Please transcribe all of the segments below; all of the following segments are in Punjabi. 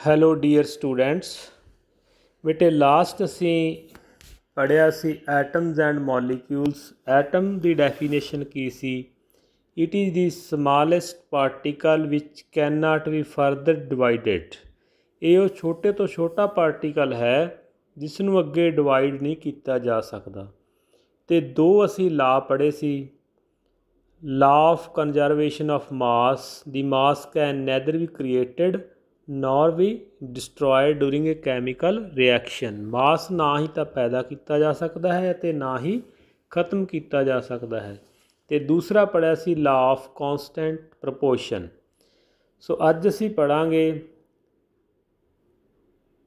Hello dear students. ਬੇਟੇ ਲਾਸਟ ਅਸੀਂ ਪੜ੍ਹਿਆ ਸੀ ਐਟਮਸ ਐਂਡ ਮੋਲੀਕਿਊਲਸ। ਐਟਮ ਦੀ ਡੈਫੀਨੇਸ਼ਨ ਕੀ ਸੀ? It is the smallest particle which can not be further divided. ਇਹ ਉਹ ਛੋਟੇ ਤੋਂ ਛੋਟਾ ਪਾਰਟੀਕਲ ਹੈ ਜਿਸ ਨੂੰ ਅੱਗੇ ਡਿਵਾਈਡ ਨਹੀਂ ਕੀਤਾ ਜਾ ਸਕਦਾ। ਅਤੇ ਦੋ ਅਸੀਂ ਲਾ ਪੜ੍ਹੇ ਸੀ। Law of conservation of mass, the mass can neither be created nor be destroyed during a chemical reaction. Mass ਨਾ ਹੀ ਤਾਂ ਪੈਦਾ ਕੀਤਾ ਜਾ ਸਕਦਾ ਹੈ ਅਤੇ ਨਾ ਹੀ ਖ਼ਤਮ ਕੀਤਾ ਜਾ ਸਕਦਾ ਹੈ। ਅਤੇ ਦੂਸਰਾ ਪੜ੍ਹਿਆ ਸੀ ਲਾ ਆਫ ਕੌਂਸਟੈਂਟ ਪ੍ਰਪੋਰਸ਼ਨ। ਸੋ ਅੱਜ ਅਸੀਂ ਪੜ੍ਹਾਂਗੇ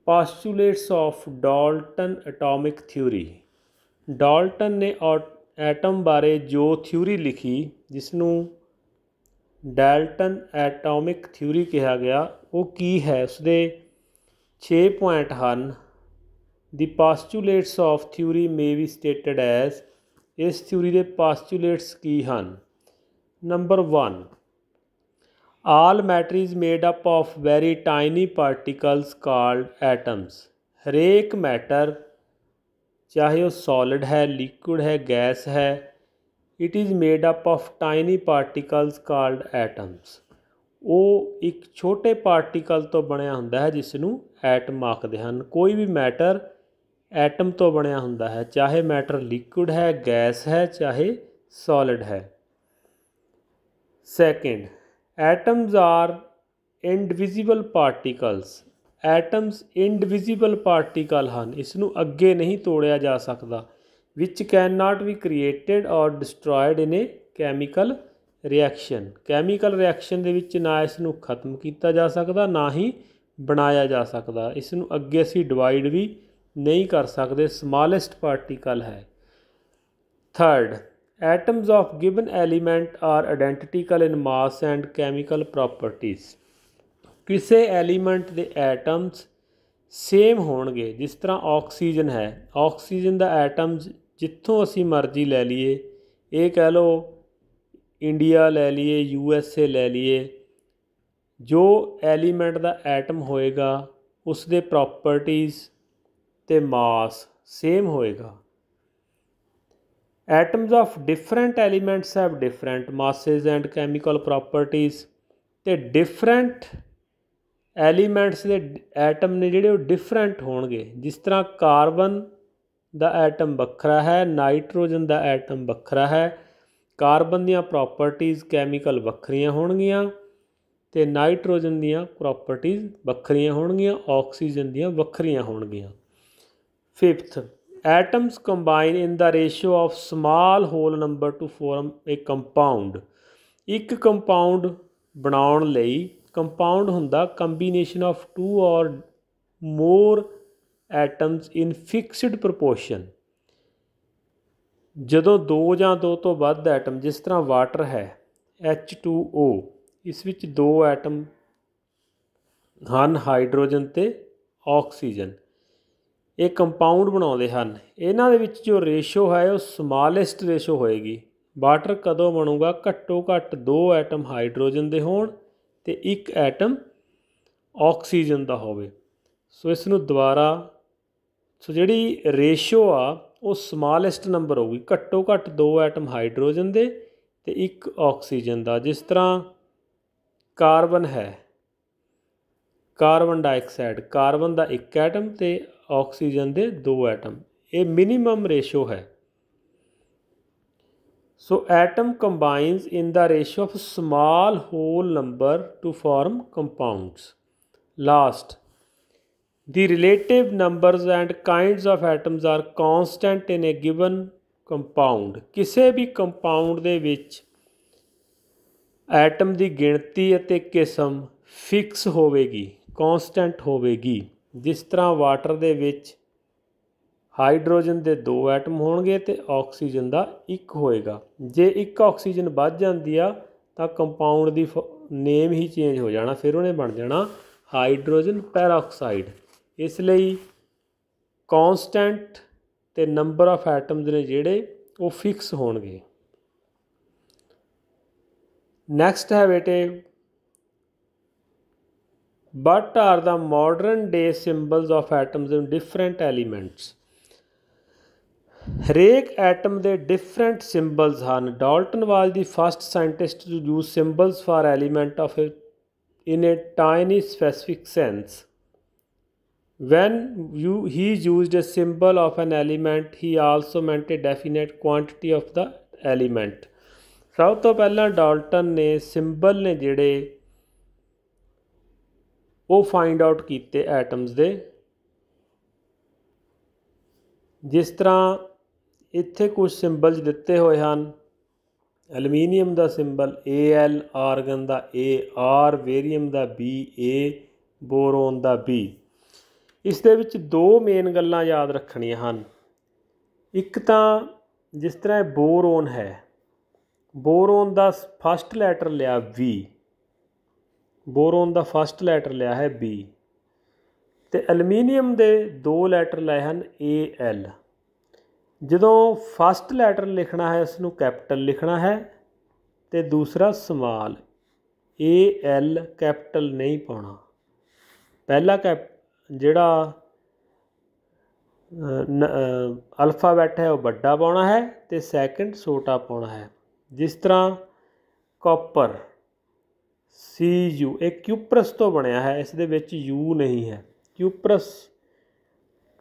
postulates of Dalton atomic theory. Dalton ਨੇ ਐਟਮ ਬਾਰੇ ਜੋ ਥਿਊਰੀ ਲਿਖੀ, ਜਿਸ ਨੂੰ ਡਾਲਟਨ ਐਟੋਮਿਕ ਥਿਊਰੀ ਕਿਹਾ ਗਿਆ, ਉਹ ਕੀ ਹੈ? ਉਸਦੇ 6 ਪੁਆਇੰਟ ਹਨ। The postulates of theory may be stated as. ਇਸ ਥਿਊਰੀ ਦੇ ਪਾਸਚੂਲੇਟਸ ਕੀ ਹਨ? Number 1, all matter is made up of very tiny particles called atoms. ਹਰੇਕ ਮੈਟਰ, ਚਾਹੇ ਉਹ ਸੋਲਿਡ ਹੈ, ਲਿਕੁਇਡ ਹੈ, ਗੈਸ ਹੈ, it is made up of tiny particles called atoms. ਉਹ ਇੱਕ ਛੋਟੇ ਪਾਰਟੀਕਲ ਤੋਂ ਬਣਿਆ ਹੁੰਦਾ ਹੈ ਜਿਸ ਨੂੰ ਐਟਮ ਆਖਦੇ ਹਨ। ਕੋਈ ਵੀ ਮੈਟਰ ਐਟਮ ਤੋਂ ਬਣਿਆ ਹੁੰਦਾ ਹੈ, ਚਾਹੇ ਮੈਟਰ ਲਿਕੁਇਡ ਹੈ, ਗੈਸ ਹੈ, ਚਾਹੇ ਸੋਲਿਡ ਹੈ। Second, atoms are indivisible particles. Atoms indivisible particle ਹਨ, ਇਸ ਨੂੰ ਅੱਗੇ ਨਹੀਂ ਤੋੜਿਆ ਜਾ ਸਕਦਾ। Which can not be created or destroyed in a chemical reaction. Chemical reaction ਦੇ ਵਿੱਚ ਨਾ ਇਸ ਨੂੰ ਖਤਮ ਕੀਤਾ ਜਾ ਸਕਦਾ, ਨਾ ਹੀ ਬਣਾਇਆ ਜਾ ਸਕਦਾ। ਇਸ ਨੂੰ ਅੱਗੇ ਅਸੀਂ ਡਿਵਾਈਡ ਵੀ ਨਹੀਂ ਕਰ ਸਕਦੇ। ਸਮਾਲੈਸਟ ਪਾਰਟੀਕਲ ਹੈ। Third, atoms of given element are identical in mass and chemical properties. ਕਿਸੇ ਐਲੀਮੈਂਟ ਦੇ ਐਟਮਸ ਸੇਮ ਹੋਣਗੇ। ਜਿਸ ਤਰ੍ਹਾਂ ਆਕਸੀਜਨ ਹੈ, ਆਕਸੀਜਨ ਦਾ ਐਟਮਸ ਜਿੱਥੋਂ ਅਸੀਂ ਮਰਜ਼ੀ ਲੈ ਲਈਏ, ਇਹ ਕਹਿ ਲਓ ਇੰਡੀਆ ਲੈ ਲਈਏ, USA ਲੈ ਲਈਏ, ਜੋ ਐਲੀਮੈਂਟ ਦਾ ਐਟਮ ਹੋਏਗਾ ਉਸ ਦੇ ਪ੍ਰੋਪਰਟੀਜ਼ ਅਤੇ ਮਾਸ ਸੇਮ ਹੋਏਗਾ। Atoms of different elements have different masses and chemical properties. ਅਤੇ ਡਿਫਰੈਂਟ ਐਲੀਮੈਂਟਸ ਦੇ ਐਟਮ ਨੇ ਜਿਹੜੇ ਉਹ ਡਿਫਰੈਂਟ ਹੋਣਗੇ। ਜਿਸ ਤਰ੍ਹਾਂ ਕਾਰਬਨ ਦਾ ਐਟਮ ਵੱਖਰਾ ਹੈ, ਨਾਈਟ੍ਰੋਜਨ ਦਾ ਐਟਮ ਵੱਖਰਾ ਹੈ। ਕਾਰਬਨ ਦੀਆਂ ਪ੍ਰੋਪਰਟੀਜ਼ ਕੈਮੀਕਲ ਵੱਖਰੀਆਂ ਹੋਣਗੀਆਂ ਅਤੇ ਨਾਈਟ੍ਰੋਜਨ ਦੀਆਂ ਪ੍ਰੋਪਰਟੀਜ਼ ਵੱਖਰੀਆਂ ਹੋਣਗੀਆਂ, ਆਕਸੀਜਨ ਦੀਆਂ ਵੱਖਰੀਆਂ ਹੋਣਗੀਆਂ। Fifth, atoms combine in the ratio of small whole number to form a compound. ਇੱਕ ਕੰਪਾਊਂਡ ਬਣਾਉਣ ਲਈ, ਕੰਪਾਊਂਡ ਹੁੰਦਾ combination of 2 or more atoms in fixed proportion. ਜਦੋਂ 2 ਜਾਂ 2 ਤੋਂ ਵੱਧ ਐਟਮ, ਜਿਸ ਤਰ੍ਹਾਂ ਵਾਟਰ ਹੈ H2O, ਇਸ ਵਿੱਚ 2 ਐਟਮ ਹਨ, ਹਾਈਡਰੋਜਨ ਅਤੇ ਆਕਸੀਜਨ। ਇਹ ਕੰਪਾਊਂਡ ਬਣਾਉਂਦੇ ਹਨ। ਇਹਨਾਂ ਦੇ ਵਿੱਚ ਜੋ ਰੇਸ਼ੋ ਹੈ ਉਹ ਸਮਾਲੈਸਟ ਰੇਸ਼ੋ ਹੋਏਗੀ। ਵਾਟਰ ਕਦੋਂ ਬਣੂਗਾ? ਘੱਟੋ ਘੱਟ 2 ਐਟਮ ਹਾਈਡਰੋਜਨ ਦੇ ਹੋਣ ਅਤੇ 1 ਐਟਮ ਆਕਸੀਜਨ ਦਾ ਹੋਵੇ। ਸੋ ਇਸ ਨੂੰ ਦੁਬਾਰਾ, ਸੋ ਜਿਹੜੀ ਰੇਸ਼ੋ ਆ ਉਹ ਸਮਾਲੈਸਟ ਨੰਬਰ ਹੋਊਗੀ। ਘੱਟੋ ਘੱਟ 2 ਐਟਮ ਹਾਈਡਰੋਜਨ ਦੇ ਅਤੇ 1 ਆਕਸੀਜਨ ਦਾ। ਜਿਸ ਤਰ੍ਹਾਂ ਕਾਰਬਨ ਹੈ, ਕਾਰਬਨ ਡਾਈਆਕਸਾਈਡ, ਕਾਰਬਨ ਦਾ 1 ਐਟਮ ਅਤੇ ਆਕਸੀਜਨ ਦੇ 2 ਐਟਮ। ਇਹ ਮਿਨੀਮਮ ਰੇਸ਼ੋ ਹੈ। So atom combines in the ratio of small whole number to form compounds. Last, the relative numbers and kinds of atoms are constant in a given compound। ਕਿਸੇ ਵੀ ਕੰਪਾਊਂਡ ਦੇ ਵਿੱਚ ਐਟਮ ਦੀ ਗਿਣਤੀ ਅਤੇ ਕਿਸਮ ਫਿਕਸ ਹੋਵੇਗੀ, ਕੌਂਸਟੈਂਟ ਹੋਵੇਗੀ। ਜਿਸ ਤਰ੍ਹਾਂ ਵਾਟਰ ਦੇ ਵਿੱਚ ਹਾਈਡਰੋਜਨ ਦੇ 2 ਐਟਮ ਹੋਣਗੇ ਅਤੇ ਆਕਸੀਜਨ ਦਾ 1 ਹੋਏਗਾ। ਜੇ 1 ਆਕਸੀਜਨ ਵੱਧ ਜਾਂਦੀ ਆ ਤਾਂ ਕੰਪਾਊਂਡ ਦੀ ਨੇਮ ਹੀ ਚੇਂਜ ਹੋ ਜਾਣਾ, ਫਿਰ ਉਹਨੇ ਬਣ ਜਾਣਾ ਹਾਈਡਰੋਜਨ ਪੈਰਾਕਸਾਈਡ। ਇਸ ਲਈ ਕੌਂਸਟੈਂਟ ਅਤੇ ਨੰਬਰ ਆਫ ਐਟਮਸ ਨੇ ਜਿਹੜੇ ਉਹ ਫਿਕਸ ਹੋਣਗੇ। ਨੈਕਸਟ ਹੈ ਬੇਟੇ What are the modern day symbols of atoms in different elements? ਹਰੇਕ ਐਟਮ ਦੇ ਡਿਫਰੈਂਟ ਸਿੰਬਲਸ ਹਨ। Dalton was the first scientist to use symbols for element of in a tiny specific sense. When he used a symbol of an element, he also meant a definite quantity of the element. ਸਭ ਤੋਂ ਪਹਿਲਾਂ ਡਾਲਟਨ ਨੇ ਸਿੰਬਲ ਨੇ ਜਿਹੜੇ ਉਹ ਫਾਈਂਡ ਆਊਟ ਕੀਤੇ ਐਟਮਸ ਦੇ। ਜਿਸ ਤਰ੍ਹਾਂ ਇੱਥੇ ਕੁਝ ਸਿੰਬਲਸ ਦਿੱਤੇ ਹੋਏ ਹਨ। ਐਲੂਮੀਨੀਅਮ ਦਾ ਸਿੰਬਲ AL, ਆਰਗਨ ਦਾ AR, ਵੇਰੀਅਮ ਦਾ BA, ਬੋਰੋਨ ਦਾ B। ਇਸ ਦੇ ਵਿੱਚ ਦੋ ਮੇਨ ਗੱਲਾਂ ਯਾਦ ਰੱਖਣੀਆਂ ਹਨ। ਇੱਕ ਤਾਂ ਜਿਸ ਤਰ੍ਹਾਂ ਇਹ ਬੋਰੋਨ ਹੈ, ਬੋਰੋਨ ਦਾ ਫਸਟ ਲੈਟਰ ਲਿਆ V, ਬੋਰੋਨ ਦਾ ਫਸਟ ਲੈਟਰ ਲਿਆ ਹੈ B, ਅਤੇ ਐਲੂਮੀਨੀਅਮ ਦੇ ਦੋ ਲੈਟਰ ਲਏ ਹਨ AL। ਜਦੋਂ ਫਸਟ ਲੈਟਰ ਲਿਖਣਾ ਹੈ ਉਸਨੂੰ ਕੈਪੀਟਲ ਲਿਖਣਾ ਹੈ ਅਤੇ ਦੂਸਰਾ ਸਮਾਲ AL ਕੈਪੀਟਲ ਨਹੀਂ ਪਾਉਣਾ। ਪਹਿਲਾ ਜਿਹੜਾ ਅਲਫਾਬੈਟ ਹੈ ਉਹ ਵੱਡਾ ਪਾਉਣਾ ਹੈ ਅਤੇ ਸੈਕਿੰਡ ਛੋਟਾ ਪਾਉਣਾ ਹੈ। ਜਿਸ ਤਰ੍ਹਾਂ ਕਾਪਰ CU, ਇਹ ਕਿਊਪਰਸ ਤੋਂ ਬਣਿਆ ਹੈ, ਇਸ ਦੇ ਵਿੱਚ U ਨਹੀਂ ਹੈ। ਕਿਊਪਰਸ,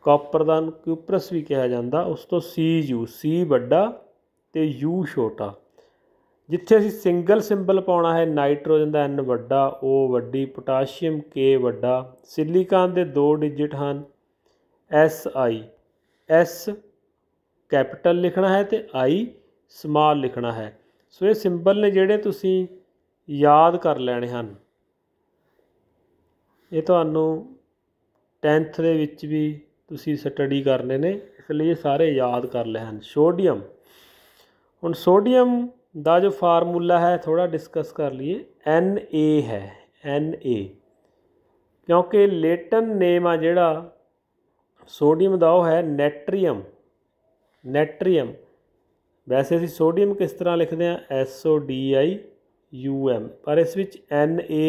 ਕਾਪਰ ਦਾ ਕਿਊਪਰਸ ਵੀ ਕਿਹਾ ਜਾਂਦਾ, ਉਸ ਤੋਂ CU, C ਵੱਡਾ ਅਤੇ U ਛੋਟਾ। ਜਿੱਥੇ ਅਸੀਂ ਸਿੰਗਲ ਸਿੰਬਲ ਪਾਉਣਾ ਹੈ ਨਾਈਟ੍ਰੋਜਨ ਦਾ N ਵੱਡਾ, O ਵੱਡੀ, ਪੋਟਾਸ਼ੀਅਮ K ਵੱਡਾ। ਸਿਲੀਕਾਨ ਦੇ ਦੋ ਡਿਜਿਟ ਹਨ SI, S ਕੈਪੀਟਲ ਲਿਖਣਾ ਹੈ ਅਤੇ I ਸਮਾਲ ਲਿਖਣਾ ਹੈ। ਸੋ ਇਹ ਸਿੰਬਲ ਨੇ ਜਿਹੜੇ ਤੁਸੀਂ ਯਾਦ ਕਰ ਲੈਣੇ ਹਨ। ਇਹ ਤੁਹਾਨੂੰ 10th ਦੇ ਵਿੱਚ ਵੀ ਤੁਸੀਂ ਸਟੱਡੀ ਕਰਨੇ ਨੇ, ਇਸ ਲਈ ਇਹ ਸਾਰੇ ਯਾਦ ਕਰ ਲਏ ਹਨ। ਸੋਡੀਅਮ, ਹੁਣ ਸੋਡੀਅਮ ਦਾ ਜੋ ਫਾਰਮੂਲਾ ਹੈ ਥੋੜ੍ਹਾ ਡਿਸਕਸ ਕਰ ਲਈਏ। Na ਹੈ, Na, ਕਿਉਂਕਿ ਲੇਟਨ ਨੇਮ ਆ ਜਿਹੜਾ ਸੋਡੀਅਮ ਦਾ ਉਹ ਹੈ ਨੈਟਰੀਅਮ। ਨੈਟਰੀਅਮ, ਵੈਸੇ ਅਸੀਂ ਸੋਡੀਅਮ ਕਿਸ ਤਰ੍ਹਾਂ ਲਿਖਦੇ ਹਾਂ SODIUM, ਪਰ ਇਸ ਵਿੱਚ Na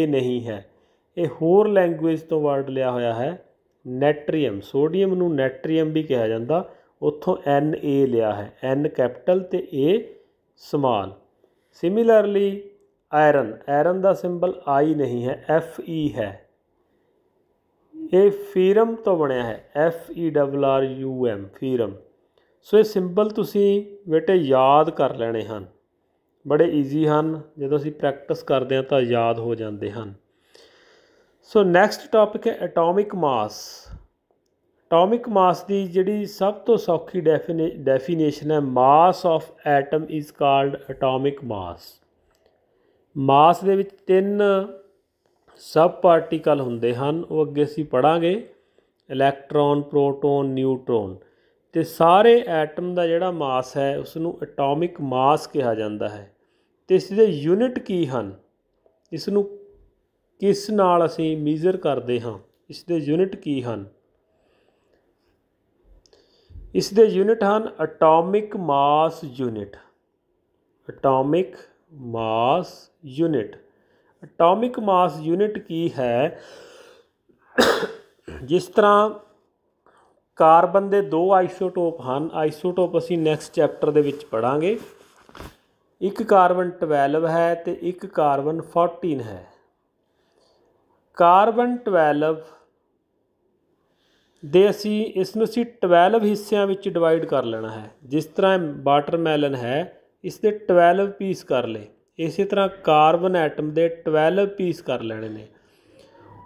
ਨਹੀਂ ਹੈ। ਇਹ ਹੋਰ ਲੈਂਗੁਏਜ ਤੋਂ ਵਰਡ ਲਿਆ ਹੋਇਆ ਹੈ ਨੈਟਰੀਅਮ। ਸੋਡੀਅਮ ਨੂੰ ਨੈਟਰੀਅਮ ਵੀ ਕਿਹਾ ਜਾਂਦਾ, ਉੱਥੋਂ Na ਲਿਆ ਹੈ, N ਕੈਪੀਟਲ ਅਤੇ A small. Similarly iron, iron the symbol I ਨਹੀਂ ਹੈ, Fe ਹੈ। ਇਹ ਫੀਰਮ ਤੋਂ ਬਣਿਆ ਹੈ, FERRUM, ਫੀਰਮ। ਸੋ ਇਹ ਸਿੰਬਲ ਤੁਸੀਂ ਬੇਟੇ ਯਾਦ ਕਰ ਲੈਣੇ ਹਨ, ਬੜੇ ਈਜ਼ੀ ਹਨ। ਜਦੋਂ ਅਸੀਂ ਪ੍ਰੈਕਟਿਸ ਕਰਦੇ ਹਾਂ ਤਾਂ ਯਾਦ ਹੋ ਜਾਂਦੇ ਹਨ। ਸੋ ਨੈਕਸਟ ਟੋਪਿਕ ਹੈ ਐਟੋਮਿਕ ਮਾਸ। ਐਟੋਮਿਕ ਮਾਸ ਦੀ ਜਿਹੜੀ ਸਭ ਤੋਂ ਸੌਖੀ ਡੈਫੀਨੇਸ਼ਨ ਹੈ, mass of atom is called atomic mass. Mass ਦੇ ਵਿੱਚ 3 ਸਬ ਪਾਰਟੀਕਲ ਹੁੰਦੇ ਹਨ, ਉਹ ਅੱਗੇ ਅਸੀਂ ਪੜ੍ਹਾਂਗੇ, ਇਲੈਕਟ੍ਰੋਨ, ਪ੍ਰੋਟੋਨ, ਨਿਊਟਰੋਨ। ਅਤੇ ਸਾਰੇ ਐਟਮ ਦਾ ਜਿਹੜਾ ਮਾਸ ਹੈ ਉਸਨੂੰ ਐਟੋਮਿਕ ਮਾਸ ਕਿਹਾ ਜਾਂਦਾ ਹੈ। ਅਤੇ ਇਸ ਦੇ ਯੂਨਿਟ ਕੀ ਹਨ, ਇਸ ਨੂੰ ਕਿਸ ਨਾਲ ਅਸੀਂ ਮੀਜ਼ਰ ਕਰਦੇ ਹਾਂ, ਇਸ ਦੇ ਯੂਨਿਟ ਕੀ ਹਨ? ਇਸ ਦੇ ਯੂਨਿਟ ਹਨ atomic mass unit. Atomic mass unit, atomic mass unit ਕੀ ਹੈ? ਜਿਸ ਤਰ੍ਹਾਂ ਕਾਰਬਨ ਦੇ 2 ਆਈਸੋਟੋਪ ਹਨ, ਆਈਸੋਟੋਪ ਅਸੀਂ ਨੈਕਸਟ ਚੈਪਟਰ ਦੇ ਵਿੱਚ ਪੜ੍ਹਾਂਗੇ। ਇੱਕ ਕਾਰਬਨ 12 ਹੈ ਅਤੇ ਇੱਕ ਕਾਰਬਨ 14 ਹੈ। ਕਾਰਬਨ 12 ਦੇ ਇਸ ਨੂੰ ਅਸੀਂ 12 ਹਿੱਸਿਆਂ ਵਿੱਚ ਡਿਵਾਈਡ ਕਰ ਲੈਣਾ ਹੈ। ਜਿਸ ਤਰ੍ਹਾਂ ਵਾਟਰਮੈਲਨ ਹੈ, ਇਸ ਦੇ 12 ਪੀਸ ਕਰ ਲਏ, ਇਸੇ ਤਰ੍ਹਾਂ ਕਾਰਬਨ ਐਟਮ ਦੇ 12 ਪੀਸ ਕਰ ਲੈਣੇ ਨੇ।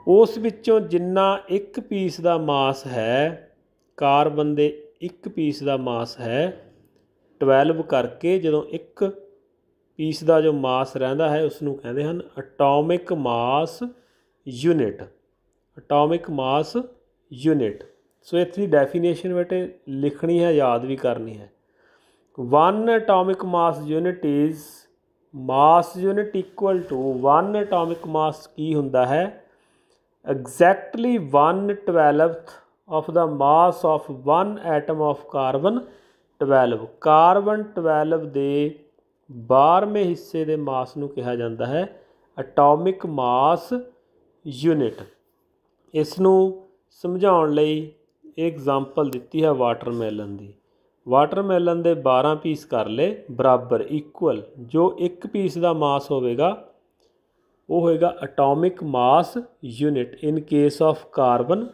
ਉਸ ਵਿੱਚੋਂ ਜਿੰਨਾ ਇੱਕ ਪੀਸ ਦਾ ਮਾਸ ਹੈ, ਕਾਰਬਨ ਦੇ ਇੱਕ ਪੀਸ ਦਾ ਮਾਸ ਹੈ, 12 ਕਰਕੇ ਜਦੋਂ ਇੱਕ ਪੀਸ ਦਾ ਜੋ ਮਾਸ ਰਹਿੰਦਾ ਹੈ ਉਸਨੂੰ ਕਹਿੰਦੇ ਹਨ atomic mass unit. Atomic mass unit. ਸੋ ਇਸ ਦੀ ਡੈਫੀਨੇਸ਼ਨ ਬੇਟੇ ਲਿਖਣੀ ਹੈ, ਯਾਦ ਵੀ ਕਰਨੀ ਹੈ। 1 atomic mass unit is, mass unit equal to 1 atomic mass ਕੀ ਹੁੰਦਾ ਹੈ? Exactly 1/12 of the mass of 1 atom of carbon 12। Carbon 12 ਦੇ 12ਵੇਂ ਹਿੱਸੇ ਦੇ ਮਾਸ ਨੂੰ ਕਿਹਾ ਜਾਂਦਾ ਹੈ ਐਟੋਮਿਕ ਮਾਸ ਯੂਨਿਟ। इस नूं समझाउण लई एग्जाम्पल दित्ती है वाटरमैलन की। वाटरमैलन के 12 पीस कर ले बराबर इक्वल, जो एक पीस का मास होगा वो होएगा atomic mass unit in case of carbon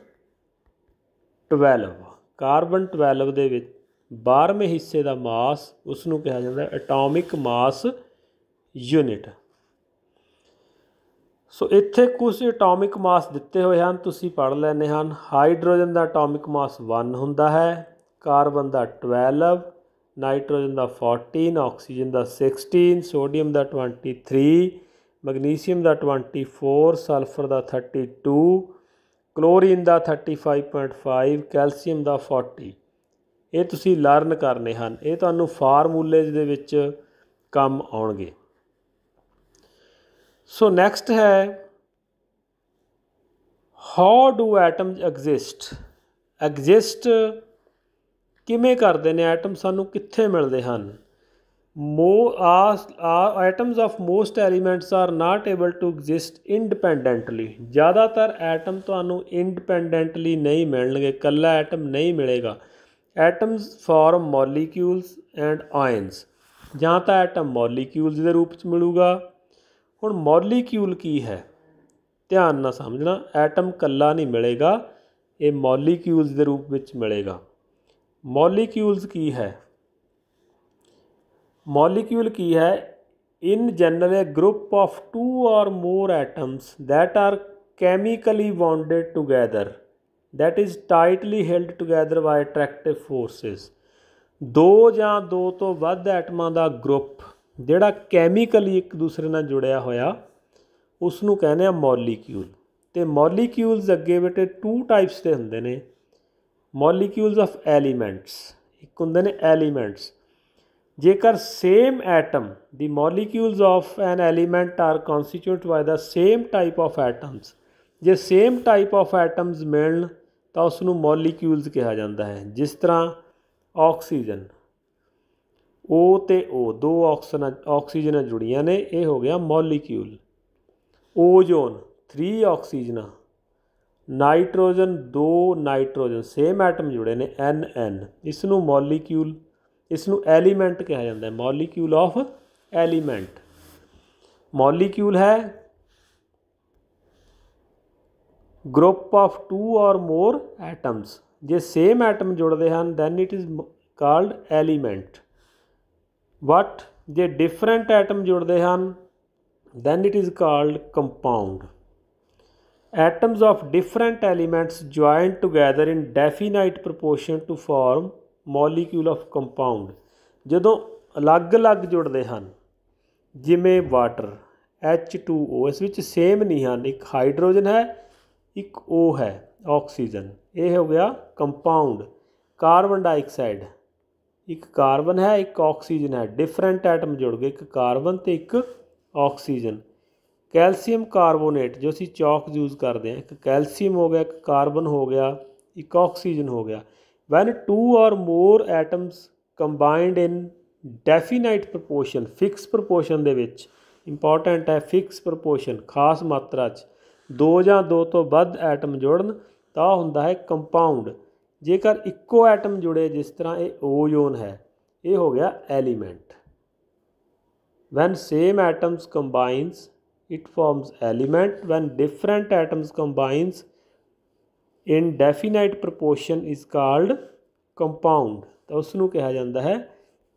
12। Carbon 12 ਦੇ ਵਿੱਚ 12वें हिस्से का मास उसनूं कहा जाता है एटॉमिक मास यूनिट। सो इत्थे कुछ एटॉमिक मास दिते हुए हैं, तुसीं पढ़ लैने हैं। हाइड्रोजन का एटॉमिक मास 1 हुंदा है, कार्बन का 12, नाइट्रोजन का 14, ऑक्सीजन का 16, सोडियम का 23, मैग्नीशियम का 24, सल्फर का 32, क्लोरीन का 35.5, कैल्शियम का 40। ये तुसीं लर्न करने हैं, ये तुहानूं फार्मूलेज दे विच काम आउणगे। सो नैक्सट है हाउ डू एटम्स एग्जिस्ट किमें करते हैं एटम, सानू कित्थे मिलते हैं। Atoms of most elements are not able to exist independently. ज़्यादातर एटम तुहानू इंडिपेंडेंटली नहीं मिलणगे, कल्ला एटम नहीं मिलेगा। Atoms form molecules and ions, जां तां एटम मॉलीक्यूल्स के रूप में मिलूगा। हुण मॉलीक्यूल की है, ध्यान ना समझना, एटम कल्ला नहीं मिलेगा, ये मॉलीक्यूल्स के रूप में मिलेगा। मॉलीक्यूल्स की है, मॉलीक्यूल की है in general A group of 2 or more atoms that are chemically bonded together, that is tightly held together by attractive forces। दो ਜਾਂ दो तो ਵੱਧ ਐਟਮਾਂ ਦਾ ਗਰੁੱਪ ਜਿਹੜਾ ਕੈਮੀਕਲੀ ਇੱਕ ਦੂਸਰੇ ਨਾਲ ਜੁੜਿਆ ਹੋਇਆ ਉਸ ਨੂੰ ਕਹਿੰਦੇ ਆ ਮੋਲੀਕਿਊਲ। ਤੇ ਮੋਲੀਕਿਊਲਸ ਅੱਗੇ ਬੇਟੇ 2 ਟਾਈਪਸ ਦੇ ਹੁੰਦੇ ਨੇ, ਮੋਲੀਕਿਊਲਸ ਆਫ ਐਲੀਮੈਂਟਸ, ਇੱਕ ਹੁੰਦੇ ਨੇ ਐਲੀਮੈਂਟਸ। ਜੇਕਰ ਸੇਮ ਐਟਮ ਦੀ molecules of an element are constitute by the same type of atoms, ਜੇ ਸੇਮ ਟਾਈਪ ਆਫ ਐਟਮਸ ਮਿਲਣ ਤਾਂ ਉਸ ਨੂੰ ਮੋਲੀਕਿਊਲਸ ਕਿਹਾ ਜਾਂਦਾ ਹੈ। ਜਿਸ ਤਰ੍ਹਾਂ ऑक्सीजन ओ ते ओ, दो ऑक्सीजन जुड़ियां ने, ये हो गया molecule. Ozone 3 oxygen, nitrogen 2 nitrogen, same atom जुड़े ने NN, इसनू मॉलीक्यूल, इसनू एलीमेंट कहा जाता है, मॉलीक्यूल ऑफ एलीमेंट। मॉलीक्यूल है group of 2 or more atoms, जे सेम एटम जुड़ते हैं then it is called element. But जे डिफरेंट एटम जुड़ते हैं then it is called compound. Atoms of different elements join together in definite proportion to form molecule of compound. जदों अलग अलग जुड़ते हैं जिमें वाटर H2O, इस विच सेम नहीं हैं, एक हाइड्रोजन है एक O है ऑक्सीजन, ये हो गया कंपाउंड। कार्बन डाइऑक्साइड, एक कार्बन है एक ऑक्सीजन है, डिफरेंट एटम जुड़ गए, एक कार्बन तो एक ऑक्सीजन। कैल्शियम कार्बोनेट जो असी चौक यूज़ करते हैं, एक कैल्शियम हो गया, एक कार्बन हो गया, एक ऑक्सीजन हो गया। When 2 or more atoms combined in definite proportion, fix proportion दे विच, इंपॉर्टेंट है फिक्स प्रपोर्शन, खास मात्रा च, 2 ਜਾਂ 2 ਤੋਂ ਵੱਧ ਐਟਮ ਜੁੜਨ ਤਾਂ ਹੁੰਦਾ ਹੈ ਕੰਪਾਊਂਡ। ਜੇਕਰ ਇੱਕੋ ਐਟਮ ਜੁੜੇ, ਜਿਸ ਤਰ੍ਹਾਂ ਇਹ ਓਜ਼ੋਨ ਹੈ, ਇਹ ਹੋ ਗਿਆ element. When same atoms combines it forms element. When different atoms combines in definite proportion is called compound, तो उसनूं कहा जाता है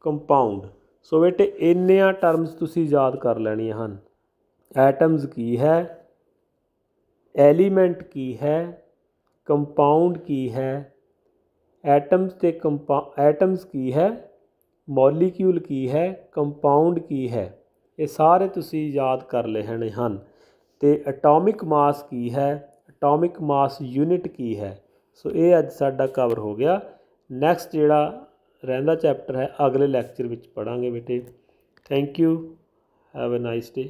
कंपाउंड। सो बेटे इन्नियां टर्म्स तुसीं याद कर लैणियां हन। एटम्स की है, एलीमेंट की है, कंपाउंड की है, एटम्स की है, मॉलीक्यूल की है, कंपाउंड की है, ये सारे तुसी याद कर लेने हैं। तो एटॉमिक मास की है, एटॉमिक मास यूनिट की है। सो ये अज साडा कवर हो गया। नैक्सट जिहड़ा रहिंदा चैप्टर है अगले लैक्चर विच पढ़ांगे बेटे। Thank you, have a nice day.